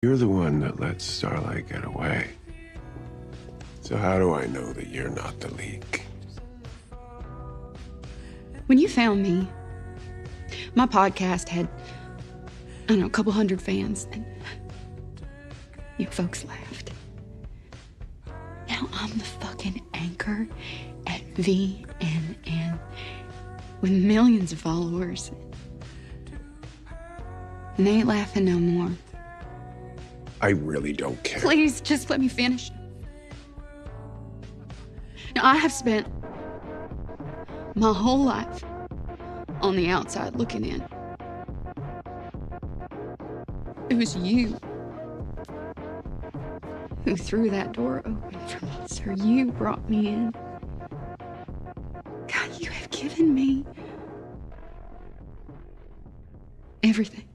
You're the one that let Starlight get away. So how do I know that you're not the leak? When you found me, my podcast had, I don't know, a couple hundred fans, and folks laughed. Now I'm the fucking anchor at VNN with millions of followers. And they ain't laughing no more. I really don't care. Please, just let me finish. Now, I have spent my whole life on the outside looking in. It was you who threw that door open for me, sir. You brought me in. God, you have given me everything.